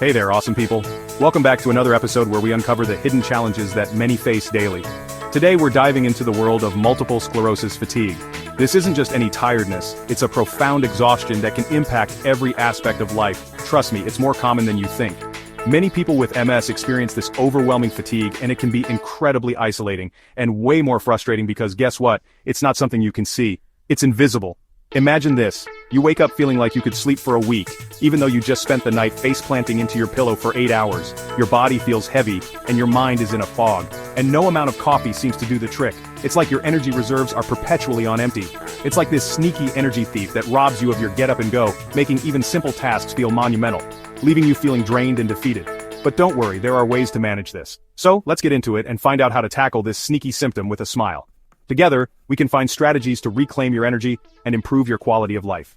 Hey there, awesome people. Welcome back to another episode where we uncover the hidden challenges that many face daily. Today we're diving into the world of multiple sclerosis fatigue. This isn't just any tiredness, it's a profound exhaustion that can impact every aspect of life. Trust me, it's more common than you think. Many people with MS experience this overwhelming fatigue, and it can be incredibly isolating, and way more frustrating because guess what? It's not something you can see. It's invisible. Imagine this. You wake up feeling like you could sleep for a week, even though you just spent the night face planting into your pillow for 8 hours. Your body feels heavy, and your mind is in a fog. And no amount of coffee seems to do the trick. It's like your energy reserves are perpetually on empty. It's like this sneaky energy thief that robs you of your get up and go, making even simple tasks feel monumental, leaving you feeling drained and defeated. But don't worry, there are ways to manage this. So, let's get into it and find out how to tackle this sneaky symptom with a smile. Together, we can find strategies to reclaim your energy and improve your quality of life.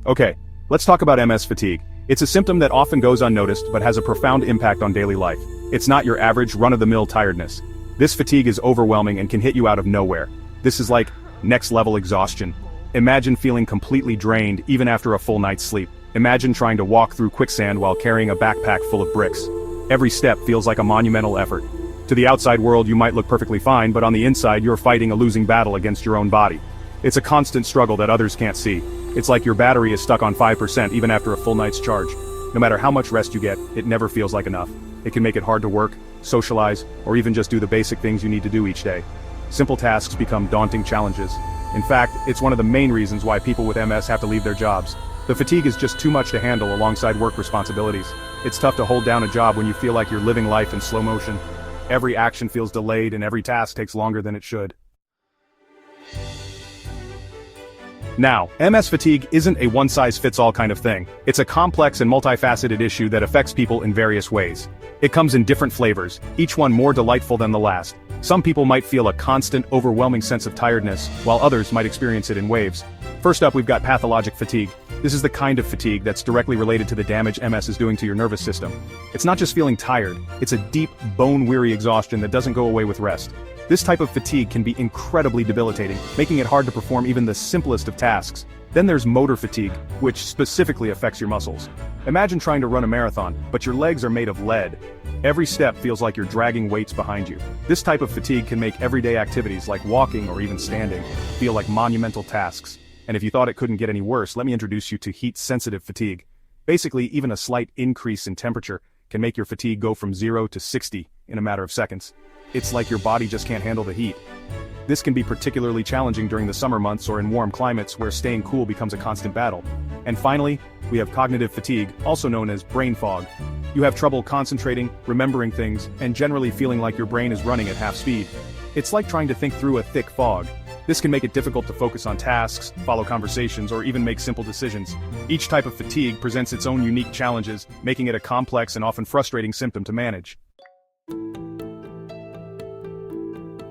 Okay, let's talk about MS fatigue. It's a symptom that often goes unnoticed but has a profound impact on daily life. It's not your average run-of-the-mill tiredness. This fatigue is overwhelming and can hit you out of nowhere. This is like next-level exhaustion. Imagine feeling completely drained even after a full night's sleep. Imagine trying to walk through quicksand while carrying a backpack full of bricks. Every step feels like a monumental effort. To the outside world you might look perfectly fine, but on the inside you're fighting a losing battle against your own body. It's a constant struggle that others can't see. It's like your battery is stuck on 5% even after a full night's charge. No matter how much rest you get, it never feels like enough. It can make it hard to work, socialize, or even just do the basic things you need to do each day. Simple tasks become daunting challenges. In fact, it's one of the main reasons why people with MS have to leave their jobs. The fatigue is just too much to handle alongside work responsibilities. It's tough to hold down a job when you feel like you're living life in slow motion. Every action feels delayed and every task takes longer than it should. Now, MS fatigue isn't a one-size-fits-all kind of thing. It's a complex and multifaceted issue that affects people in various ways. It comes in different flavors, each one more delightful than the last. Some people might feel a constant, overwhelming sense of tiredness, while others might experience it in waves. First up, we've got pathologic fatigue. This is the kind of fatigue that's directly related to the damage MS is doing to your nervous system. It's not just feeling tired, it's a deep, bone-weary exhaustion that doesn't go away with rest. This type of fatigue can be incredibly debilitating, making it hard to perform even the simplest of tasks. Then there's motor fatigue, which specifically affects your muscles. Imagine trying to run a marathon, but your legs are made of lead. Every step feels like you're dragging weights behind you. This type of fatigue can make everyday activities like walking or even standing feel like monumental tasks. And if you thought it couldn't get any worse, let me introduce you to heat-sensitive fatigue. Basically, even a slight increase in temperature can make your fatigue go from 0 to 60 in a matter of seconds. It's like your body just can't handle the heat. This can be particularly challenging during the summer months or in warm climates where staying cool becomes a constant battle. And finally, we have cognitive fatigue, also known as brain fog. You have trouble concentrating, remembering things, and generally feeling like your brain is running at half speed. It's like trying to think through a thick fog. This can make it difficult to focus on tasks, follow conversations, or even make simple decisions. Each type of fatigue presents its own unique challenges, making it a complex and often frustrating symptom to manage.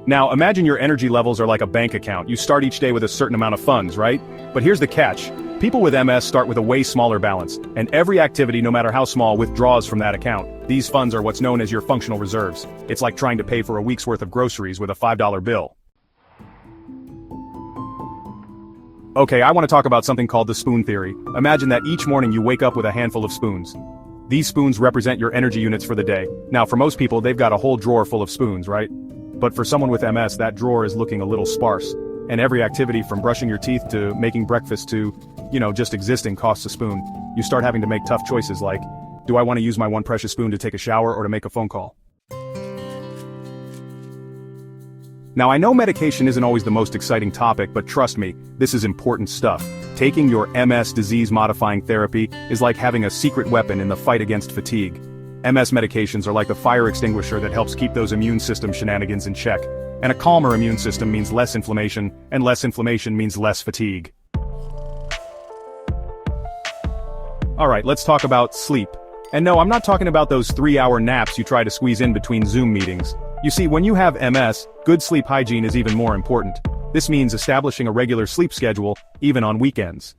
Now, imagine your energy levels are like a bank account. You start each day with a certain amount of funds, right? But here's the catch. People with MS start with a way smaller balance, and every activity, no matter how small, withdraws from that account. These funds are what's known as your functional reserves. It's like trying to pay for a week's worth of groceries with a $5 bill. Okay, I want to talk about something called the spoon theory. Imagine that each morning you wake up with a handful of spoons. These spoons represent your energy units for the day. Now, for most people, they've got a whole drawer full of spoons, right? But for someone with MS, that drawer is looking a little sparse. And every activity from brushing your teeth to making breakfast to, just existing costs a spoon. You start having to make tough choices like, do I want to use my one precious spoon to take a shower or to make a phone call? Now, I know medication isn't always the most exciting topic, but trust me, this is important stuff. Taking your MS disease-modifying therapy is like having a secret weapon in the fight against fatigue. MS medications are like the fire extinguisher that helps keep those immune system shenanigans in check. And a calmer immune system means less inflammation, and less inflammation means less fatigue. Alright, let's talk about sleep. And no, I'm not talking about those 3-hour naps you try to squeeze in between Zoom meetings. You see, when you have MS, good sleep hygiene is even more important. This means establishing a regular sleep schedule, even on weekends.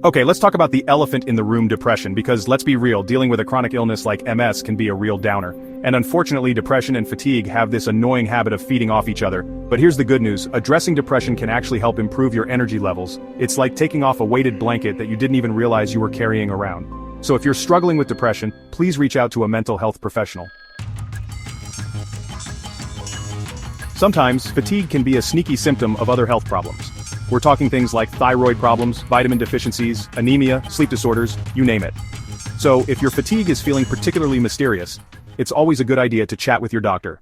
Okay, let's talk about the elephant in the room, depression, because let's be real, dealing with a chronic illness like MS can be a real downer. And unfortunately, depression and fatigue have this annoying habit of feeding off each other. But here's the good news, addressing depression can actually help improve your energy levels. It's like taking off a weighted blanket that you didn't even realize you were carrying around. So if you're struggling with depression, please reach out to a mental health professional. Sometimes, fatigue can be a sneaky symptom of other health problems. We're talking things like thyroid problems, vitamin deficiencies, anemia, sleep disorders, you name it. So, if your fatigue is feeling particularly mysterious, it's always a good idea to chat with your doctor.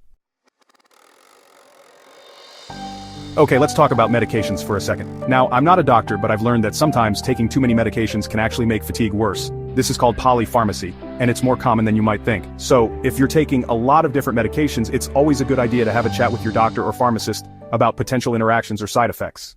Okay, let's talk about medications for a second. Now, I'm not a doctor, but I've learned that sometimes taking too many medications can actually make fatigue worse. This is called polypharmacy, and it's more common than you might think. So, if you're taking a lot of different medications, it's always a good idea to have a chat with your doctor or pharmacist about potential interactions or side effects.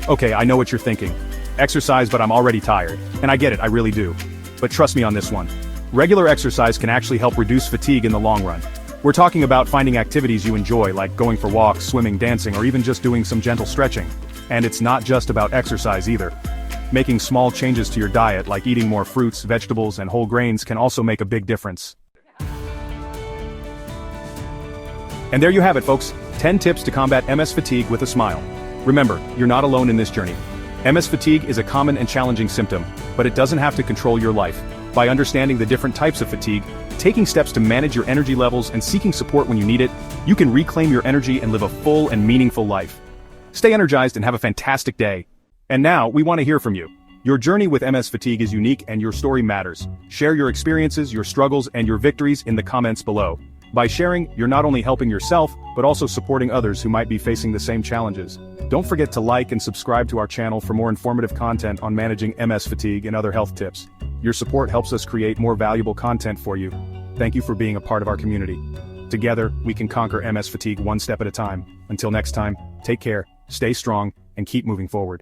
Okay, I know what you're thinking. Exercise, but I'm already tired. And I get it, I really do. But trust me on this one. Regular exercise can actually help reduce fatigue in the long run. We're talking about finding activities you enjoy, like going for walks, swimming, dancing, or even just doing some gentle stretching. And it's not just about exercise either. Making small changes to your diet, like eating more fruits, vegetables, and whole grains, can also make a big difference. And there you have it, folks. 10 tips to combat MS fatigue with a smile. Remember, you're not alone in this journey. MS fatigue is a common and challenging symptom, but it doesn't have to control your life. By understanding the different types of fatigue, taking steps to manage your energy levels, and seeking support when you need it, you can reclaim your energy and live a full and meaningful life. Stay energized and have a fantastic day. And now, we want to hear from you. Your journey with MS fatigue is unique and your story matters. Share your experiences, your struggles, and your victories in the comments below. By sharing, you're not only helping yourself, but also supporting others who might be facing the same challenges. Don't forget to like and subscribe to our channel for more informative content on managing MS fatigue and other health tips. Your support helps us create more valuable content for you. Thank you for being a part of our community. Together, we can conquer MS fatigue one step at a time. Until next time, take care, stay strong, and keep moving forward.